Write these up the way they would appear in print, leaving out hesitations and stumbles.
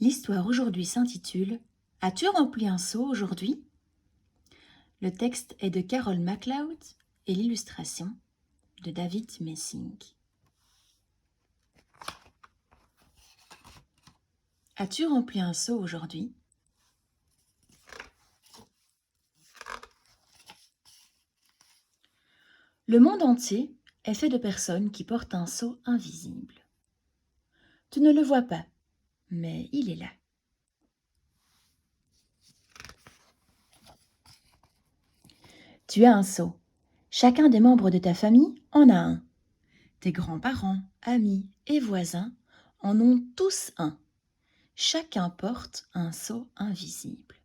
L'histoire aujourd'hui s'intitule « As-tu rempli un seau aujourd'hui ?» Le texte est de Carol MacLeod et l'illustration de David Messing. As-tu rempli un seau aujourd'hui? Le monde entier est fait de personnes qui portent un seau invisible. Tu ne le vois pas, mais il est là. Tu as un seau. Chacun des membres de ta famille en a un. Tes grands-parents, amis et voisins en ont tous un. Chacun porte un seau invisible.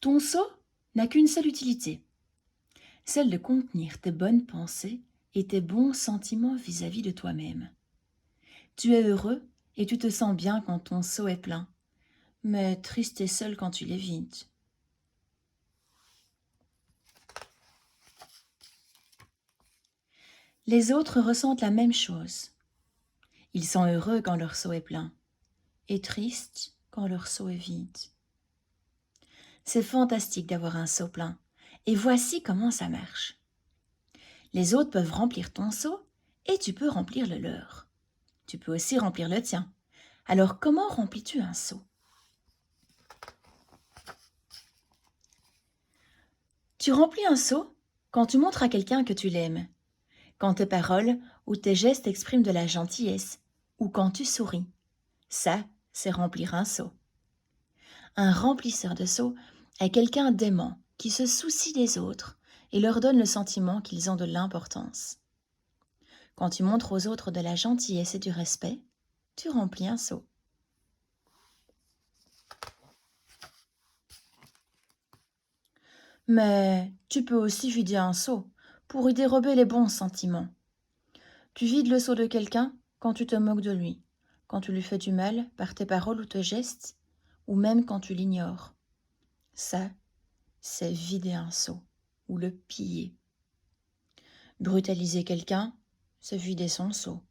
Ton seau n'a qu'une seule utilité, celle de contenir tes bonnes pensées et tes bons sentiments vis-à-vis de toi-même. Tu es heureux et tu te sens bien quand ton seau est plein, mais triste et seul quand tu l'es vide. Les autres ressentent la même chose. Ils sont heureux quand leur seau est plein et tristes quand leur seau est vide. C'est fantastique d'avoir un seau plein, et voici comment ça marche. Les autres peuvent remplir ton seau et tu peux remplir le leur. Tu peux aussi remplir le tien. Alors comment remplis-tu un seau? Tu remplis un seau quand tu montres à quelqu'un que tu l'aimes, quand tes paroles ou tes gestes expriment de la gentillesse, ou quand tu souris. Ça, c'est remplir un seau. Un remplisseur de seau est quelqu'un d'aimant qui se soucie des autres et leur donne le sentiment qu'ils ont de l'importance. Quand tu montres aux autres de la gentillesse et du respect, tu remplis un seau. Mais tu peux aussi vider un seau pour y dérober les bons sentiments. Tu vides le seau de quelqu'un quand tu te moques de lui, quand tu lui fais du mal par tes paroles ou tes gestes, ou même quand tu l'ignores. Ça, c'est vider un seau ou le piller. Brutaliser quelqu'un, c'est vider son seau.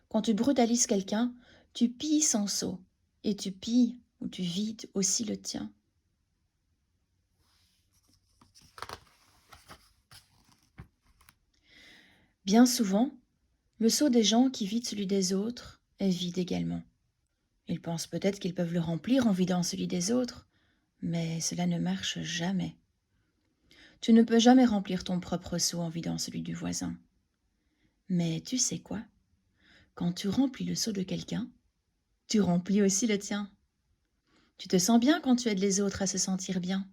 Quand tu brutalises quelqu'un, tu pilles son seau et tu pilles ou tu vides aussi le tien. Bien souvent, le seau des gens qui vide celui des autres est vide également. Ils pensent peut-être qu'ils peuvent le remplir en vidant celui des autres, mais cela ne marche jamais. Tu ne peux jamais remplir ton propre seau en vidant celui du voisin. Mais tu sais quoi? Quand tu remplis le seau de quelqu'un, tu remplis aussi le tien. Tu te sens bien quand tu aides les autres à se sentir bien.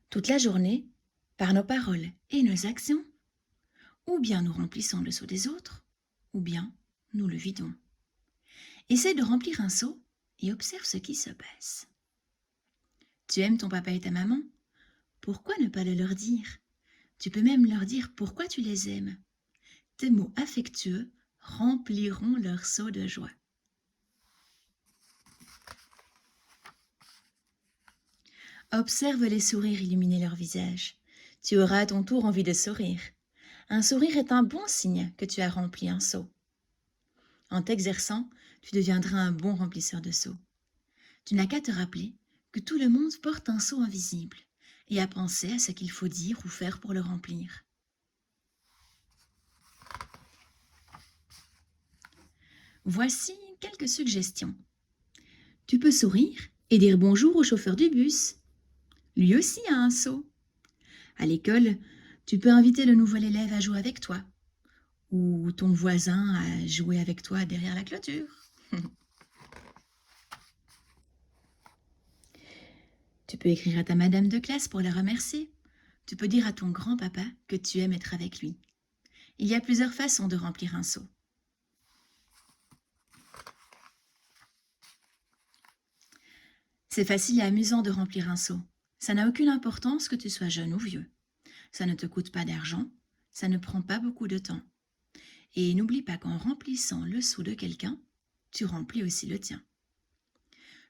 Toute la journée, par nos paroles et nos actions, ou bien nous remplissons le seau des autres, ou bien nous le vidons. Essaie de remplir un seau et observe ce qui se passe. Tu aimes ton papa et ta maman? Pourquoi ne pas le leur dire? Tu peux même leur dire pourquoi tu les aimes. Tes mots affectueux rempliront leur seau de joie. Observe les sourires illuminer leur visage. Tu auras à ton tour envie de sourire. Un sourire est un bon signe que tu as rempli un seau. En t'exerçant, tu deviendras un bon remplisseur de seaux. Tu n'as qu'à te rappeler que tout le monde porte un seau invisible et à penser à ce qu'il faut dire ou faire pour le remplir. Voici quelques suggestions. Tu peux sourire et dire bonjour au chauffeur du bus. Lui aussi a un seau. À l'école, tu peux inviter le nouvel élève à jouer avec toi ou ton voisin à jouer avec toi derrière la clôture. Tu peux écrire à ta madame de classe pour la remercier. Tu peux dire à ton grand-papa que tu aimes être avec lui. Il y a plusieurs façons de remplir un seau. C'est facile et amusant de remplir un seau. Ça n'a aucune importance que tu sois jeune ou vieux. Ça ne te coûte pas d'argent, ça ne prend pas beaucoup de temps. Et n'oublie pas qu'en remplissant le seau de quelqu'un, tu remplis aussi le tien.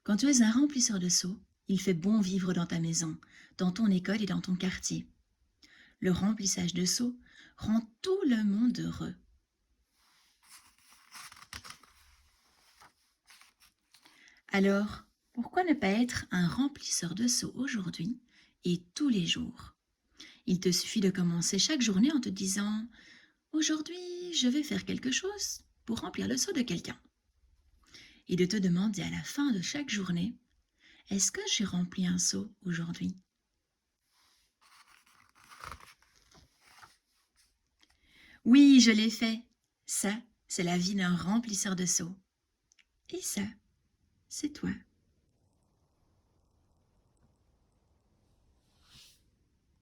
Quand tu es un remplisseur de seau, Il fait bon vivre dans ta maison, dans ton école et dans ton quartier. Le remplissage de seaux rend tout le monde heureux. Alors, pourquoi ne pas être un remplisseur de seaux aujourd'hui et tous les jours? Il te suffit de commencer chaque journée en te disant: aujourd'hui, je vais faire quelque chose pour remplir le seau de quelqu'un. Et de te demander à la fin de chaque journée: est-ce que j'ai rempli un seau aujourd'hui? Oui, je l'ai fait. Ça, c'est la vie d'un remplisseur de seaux. Et ça, c'est toi.